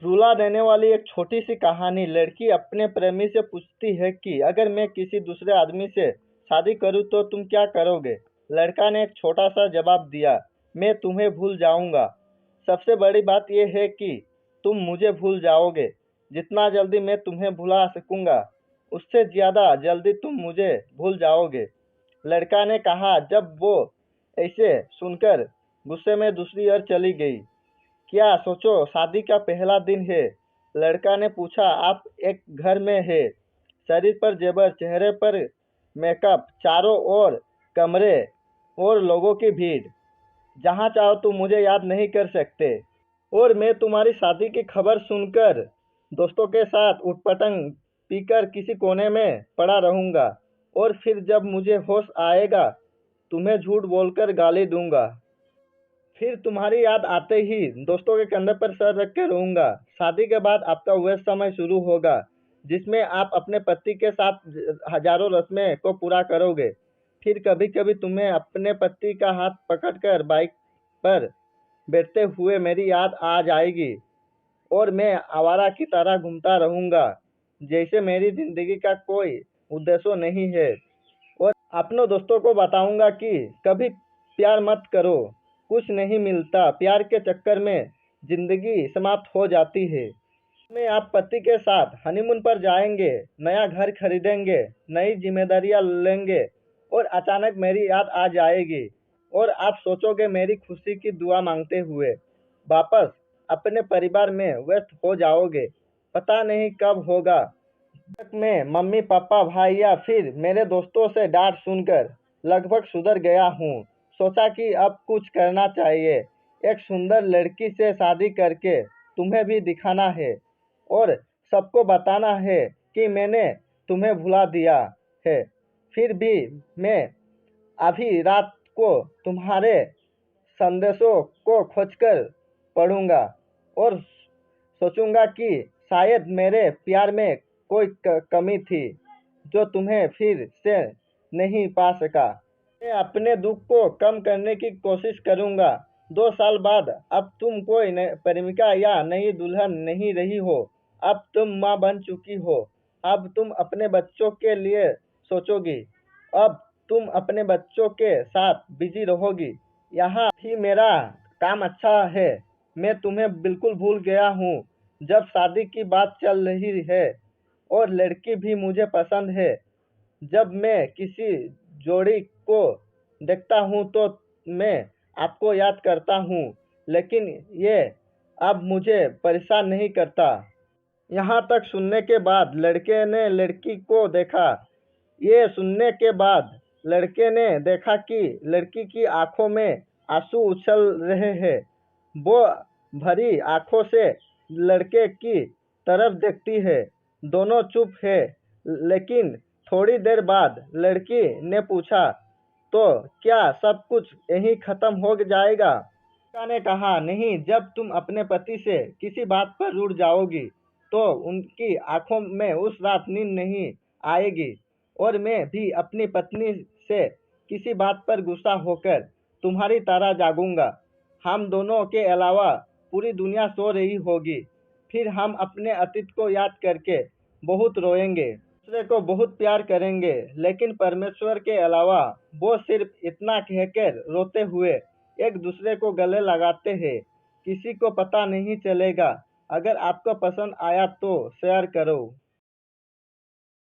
रुला देने वाली एक छोटी सी कहानी। लड़की अपने प्रेमी से पूछती है कि अगर मैं किसी दूसरे आदमी से शादी करूं तो तुम क्या करोगे। लड़का ने एक छोटा सा जवाब दिया, मैं तुम्हें भूल जाऊंगा। सबसे बड़ी बात यह है कि तुम मुझे भूल जाओगे। जितना जल्दी मैं तुम्हें भुला सकूंगा उससे ज्यादा जल्दी तुम मुझे भूल जाओगे। लड़का ने कहा। जब वो ऐसे सुनकर गुस्से में दूसरी ओर चली गई। क्या सोचो, शादी का पहला दिन है। लड़का ने पूछा, आप एक घर में है, शरीर पर जेवर, चेहरे पर मेकअप, चारों ओर कमरे और लोगों की भीड़। जहाँ चाहो तुम मुझे याद नहीं कर सकते। और मैं तुम्हारी शादी की खबर सुनकर दोस्तों के साथ उटपटंग पीकर किसी कोने में पड़ा रहूंगा। और फिर जब मुझे होश आएगा तुम्हें झूठ बोलकर गाली दूंगा। फिर तुम्हारी याद आते ही दोस्तों के कंधे पर सर रख के रोऊंगा। शादी के बाद आपका वह समय शुरू होगा जिसमें आप अपने पति के साथ हजारों रस्में को पूरा करोगे। फिर कभी कभी तुम्हें अपने पति का हाथ पकड़कर बाइक पर बैठते हुए मेरी याद आ जाएगी और मैं आवारा की तरह घूमता रहूंगा जैसे मेरी जिंदगी का कोई उद्देश्य नहीं है। और अपनों दोस्तों को बताऊंगा कि कभी प्यार मत करो, कुछ नहीं मिलता, प्यार के चक्कर में जिंदगी समाप्त हो जाती है। में आप पति के साथ हनीमून पर जाएंगे, नया घर खरीदेंगे, नई जिम्मेदारियां लेंगे और अचानक मेरी याद आ जाएगी और आप सोचोगे मेरी खुशी की दुआ मांगते हुए वापस अपने परिवार में व्यस्त हो जाओगे। पता नहीं कब होगा। तक मैं मम्मी पापा भाई या फिर मेरे दोस्तों से डांट सुनकर लगभग सुधर गया हूँ। सोचा कि अब कुछ करना चाहिए, एक सुंदर लड़की से शादी करके तुम्हें भी दिखाना है और सबको बताना है कि मैंने तुम्हें भुला दिया है। फिर भी मैं अभी रात को तुम्हारे संदेशों को खोजकर पढ़ूंगा और सोचूंगा कि शायद मेरे प्यार में कोई कमी थी जो तुम्हें फिर से नहीं पा सका। मैं अपने दुख को कम करने की कोशिश करूंगा। 2 साल बाद अब तुम कोई प्रेमिका या नई दुल्हन नहीं रही हो, अब तुम माँ बन चुकी हो। अब तुम अपने बच्चों के लिए सोचोगी, अब तुम अपने बच्चों के साथ बिजी रहोगी। यहाँ भी मेरा काम अच्छा है, मैं तुम्हें बिल्कुल भूल गया हूँ। जब शादी की बात चल रही है और लड़की भी मुझे पसंद है, जब मैं किसी जोड़ी को देखता हूँ तो मैं आपको याद करता हूँ, लेकिन ये अब मुझे परेशान नहीं करता। यहाँ तक सुनने के बाद लड़के ने लड़की को देखा। ये सुनने के बाद लड़के ने देखा कि लड़की की आंखों में आंसू उछल रहे हैं। वो भरी आंखों से लड़के की तरफ देखती है। दोनों चुप है, लेकिन थोड़ी देर बाद लड़की ने पूछा, तो क्या सब कुछ यहीं खत्म हो जाएगा। लड़का ने कहा, नहीं, जब तुम अपने पति से किसी बात पर रुठ जाओगी तो उनकी आंखों में उस रात नींद नहीं आएगी और मैं भी अपनी पत्नी से किसी बात पर गुस्सा होकर तुम्हारी तरह जागूंगा। हम दोनों के अलावा पूरी दुनिया सो रही होगी। फिर हम अपने अतीत को याद करके बहुत रोएंगे, दूसरे को बहुत प्यार करेंगे, लेकिन परमेश्वर के अलावा वो सिर्फ इतना कहकर रोते हुए एक दूसरे को गले लगाते हैं। किसी को पता नहीं चलेगा। अगर आपको पसंद आया तो शेयर करो।